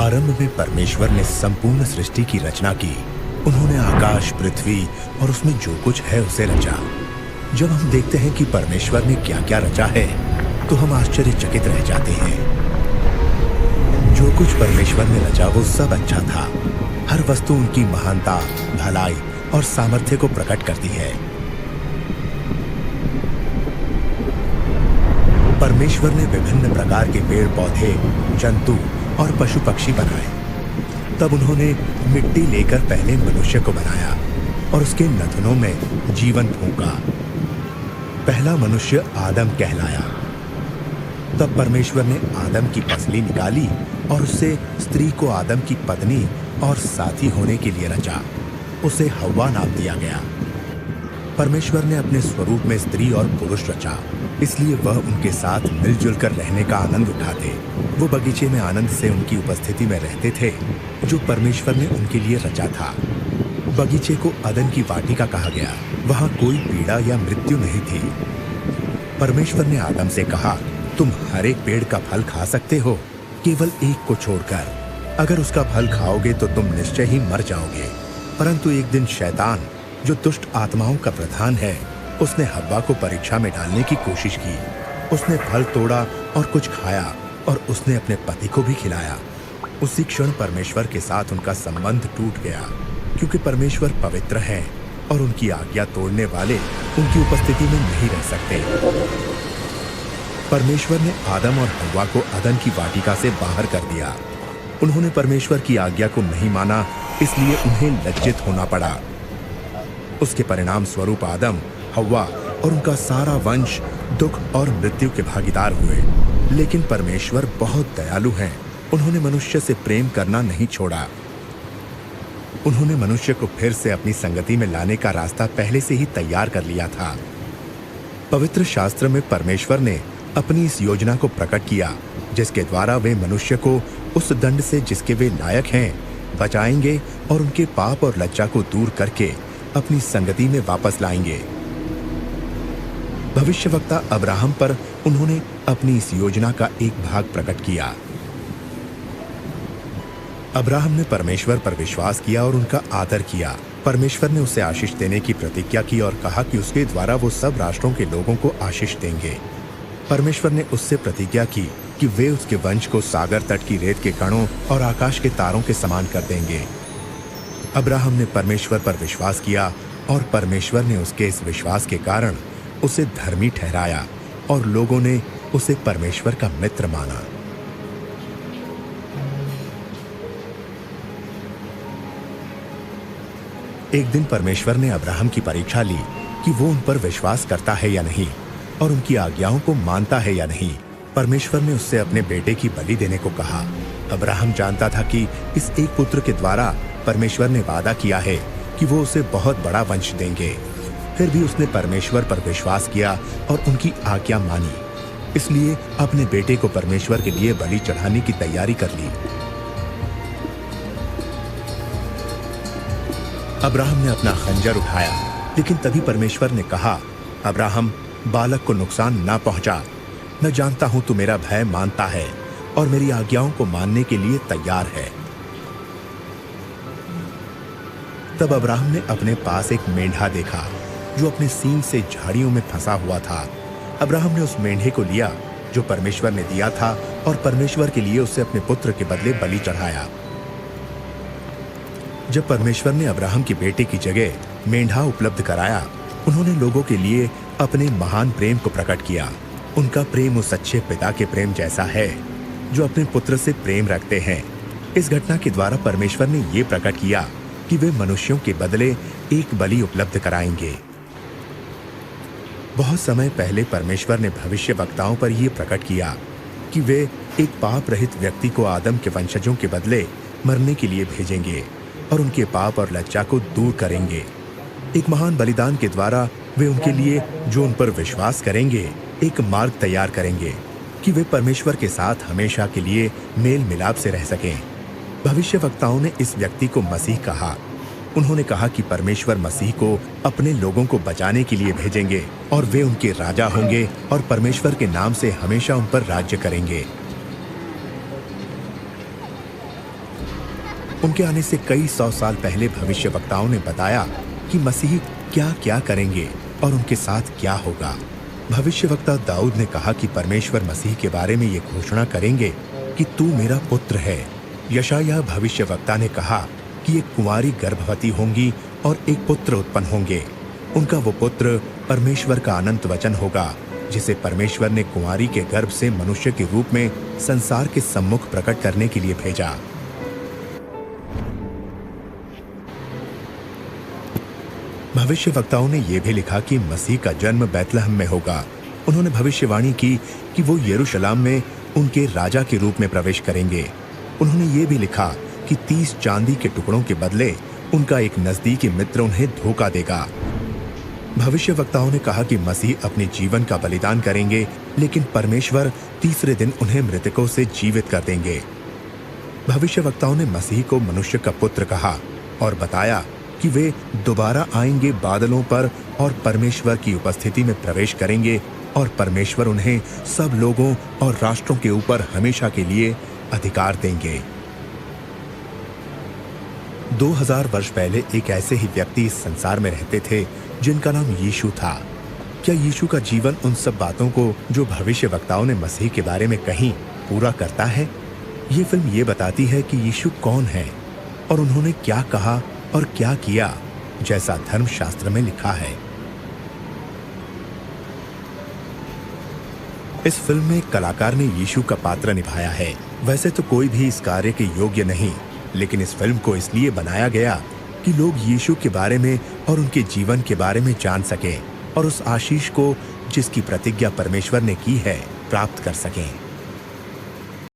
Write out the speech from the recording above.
आरंभ में परमेश्वर ने संपूर्ण सृष्टि की रचना की। उन्होंने आकाश, पृथ्वी और उसमें जो कुछ है उसे रचा। जब हम देखते हैं कि परमेश्वर ने क्या क्या रचा है, तो हम आश्चर्यचकित रह जाते हैं। जो कुछ परमेश्वर ने रचा वो सब अच्छा था। हर वस्तु उनकी महानता, भलाई और सामर्थ्य को प्रकट करती है। परमेश्वर ने विभिन्न प्रकार के पेड़ पौधे, जंतु और पशु पक्षी बनाए। तब उन्होंने मिट्टी लेकर पहले मनुष्य को बनाया और उसके नथनों में जीवन फूंका। पहला मनुष्य आदम कहलाया। तब परमेश्वर ने आदम की पसली निकाली और उससे स्त्री को आदम की पत्नी और साथी होने के लिए रचा। उसे हव्वा नाम दिया गया। परमेश्वर ने अपने स्वरूप में स्त्री और पुरुष रचा, इसलिए वह उनके साथ मिलजुल कर रहने का आनंद उठाते। वो बगीचे में आनंद से उनकी उपस्थिति में रहते थे, जो परमेश्वर ने उनके लिए रचा था। बगीचे को अदन की वाटिका कहा गया। वहां कोई पीड़ा या मृत्यु नहीं थी। परमेश्वर ने आदम से कहा, तुम हर एक पेड़ का फल खा सकते हो, केवल एक को छोड़कर। अगर उसका फल खाओगे तो तुम निश्चय ही मर जाओगे। परंतु एक दिन शैतान, जो दुष्ट आत्माओं का प्रधान है, उसने हव्वा को परीक्षा में डालने की कोशिश की। उसने फल तोड़ा और कुछ खाया और उसने अपने पति को भी खिलाया। उसी क्षण परमेश्वर के साथ उनका संबंध टूट गया, क्योंकि परमेश्वर पवित्र है और उनकी आज्ञा तोड़ने वाले उनकी उपस्थिति में नहीं रह सकते। परमेश्वर ने आदम और हव्वा को अदन की वाटिका से बाहर कर दिया। उन्होंने परमेश्वर की आज्ञा को नहीं माना, इसलिए उन्हें लज्जित होना पड़ा। उसके परिणाम स्वरूप आदम, हव्वा और उनका सारा वंश दुख और मृत्यु के भागीदार हुए। लेकिन परमेश्वर बहुत दयालु हैं। उन्होंने मनुष्य से प्रेम करना नहीं छोड़ा। उन्होंने मनुष्य को फिर से अपनी संगति में लाने का रास्ता पहले से ही तैयार कर लिया था। पवित्र शास्त्र में परमेश्वर ने अपनी इस योजना को प्रकट किया, जिसके द्वारा वे मनुष्य को उस दंड से जिसके वे लायक हैं बचाएंगे और उनके पाप और लज्जा को दूर करके अपनी संगति में वापस लाएंगे। भविष्यवक्ता अब्राहम पर उन्होंने अपनी इस योजना का एक भाग प्रकट किया। अब्राहम ने परमेश्वर पर विश्वास किया और उनका आदर किया। परमेश्वर ने उसे आशीष देने की प्रतिज्ञा की और कहा कि उसके द्वारा वो सब राष्ट्रों के लोगों को आशीष देंगे। परमेश्वर ने उससे प्रतिज्ञा की कि वे उसके वंश को सागर तट की रेत के कणों और आकाश के तारों के समान कर देंगे। अब्राहम ने परमेश्वर पर विश्वास किया और परमेश्वर ने उसके इस विश्वास के कारण उसे धर्मी ठहराया और लोगों ने उसे परमेश्वर का मित्र माना। एक दिन परमेश्वर ने अब्राहम की परीक्षा ली कि वो उन पर विश्वास करता है या नहीं और उनकी आज्ञाओं को मानता है या नहीं। परमेश्वर ने उससे अपने बेटे की बलि देने को कहा। अब्राहम जानता था कि इस एक पुत्र के द्वारा परमेश्वर ने वादा किया है कि वो उसे बहुत बड़ा वंश देंगे। फिर भी उसने परमेश्वर पर विश्वास किया और उनकी आज्ञा मानी। इसलिए अपने बेटे को परमेश्वर के लिए बलि चढ़ाने की तैयारी कर ली। अब्राहम ने अपना खंजर उठाया, लेकिन तभी परमेश्वर ने कहा, अब्राहम, बालक को नुकसान ना पहुंचा। मैं जानता हूं तू मेरा भय मानता है और मेरी आज्ञाओं को मानने के लिए तैयार है। तब अब्राहम ने अपने पास एक मेंढा देखा जो अपने सींग से झाड़ियों में फंसा हुआ था। अब्राहम ने उस मेंढे को लिया जो परमेश्वर ने दिया था और परमेश्वर के लिए उसे अपने पुत्र के बदले बलि चढ़ाया। जब परमेश्वर ने अब्राहम के बेटे की जगह मेंढा उपलब्ध कराया, उन्होंने लोगों के लिए अपने महान प्रेम को प्रकट किया। उनका प्रेम उस अच्छे पिता के प्रेम जैसा है जो अपने पुत्र से प्रेम रखते हैं। इस घटना के द्वारा परमेश्वर ने ये प्रकट किया कि वे मनुष्यों के बदले एक बलि उपलब्ध कराएंगे। बहुत समय पहले परमेश्वर ने भविष्यवक्ताओं पर यह प्रकट किया कि वे एक पाप रहित व्यक्ति को आदम के वंशजों के बदले मरने के लिए भेजेंगे और उनके पाप और लज्जा को दूर करेंगे। एक महान बलिदान के द्वारा वे उनके लिए जो उन पर विश्वास करेंगे एक मार्ग तैयार करेंगे कि वे परमेश्वर के साथ हमेशा के लिए मेल मिलाप से रह सकें। भविष्यवक्ताओं ने इस व्यक्ति को मसीह कहा। उन्होंने कहा कि परमेश्वर मसीह को अपने लोगों को बचाने के लिए भेजेंगे और वे उनके राजा होंगे और परमेश्वर के नाम से हमेशा उन पर राज्य करेंगे। उनके आने से कई 100 साल पहले भविष्यवक्ताओं ने बताया कि मसीह क्या क्या करेंगे और उनके साथ क्या होगा। भविष्यवक्ता दाऊद ने कहा कि परमेश्वर मसीह के बारे में ये घोषणा करेंगे कि तू मेरा पुत्र है। यशायाह भविष्यवक्ता ने कहा कि एक कुंवारी गर्भवती होंगी और एक पुत्र उत्पन्न होंगे। उनका वो पुत्र परमेश्वर का अनंत वचन होगा, जिसे परमेश्वर ने कुंवारी के गर्भ से मनुष्य के रूप में संसार के सम्मुख प्रकट करने के लिए भेजा। भविष्यवक्ताओं ने यह भी लिखा कि मसीह का जन्म बैतलहम में होगा। उन्होंने भविष्यवाणी की कि वो यरूशलेम में उनके राजा के रूप में प्रवेश करेंगे। उन्होंने ये भी लिखा कि 30 चांदी के टुकड़ों के बदले उनका एक नजदीकी मित्र उन्हें धोखा देगा। भविष्यवक्ताओं ने कहा कि मसीह अपने जीवन का बलिदान करेंगे, लेकिन परमेश्वर तीसरे दिन उन्हें मृतकों से जीवित कर देंगे। भविष्यवक्ताओं ने मसीह को मनुष्य का पुत्र कहा और बताया कि वे दोबारा आएंगे बादलों पर और परमेश्वर की उपस्थिति में प्रवेश करेंगे और परमेश्वर उन्हें सब लोगों और राष्ट्रों के ऊपर हमेशा के लिए अधिकार देंगे। 2000 वर्ष पहले एक ऐसे ही व्यक्ति इस संसार में रहते थे जिनका नाम यीशु था। क्या यीशु का जीवन उन सब बातों को जो भविष्यवक्ताओं ने मसीह के बारे में कही पूरा करता है? ये फिल्म ये बताती है कि यीशु कौन है और उन्होंने क्या कहा और क्या किया, जैसा धर्मशास्त्र में लिखा है। इस फिल्म में एक कलाकार ने यीशु का पात्र निभाया है। वैसे तो कोई भी इस कार्य के योग्य नहीं, लेकिन इस फिल्म को इसलिए बनाया गया कि लोग यीशु के बारे में और उनके जीवन के बारे में जान सकें और उस आशीष को जिसकी प्रतिज्ञा परमेश्वर ने की है प्राप्त कर सकें।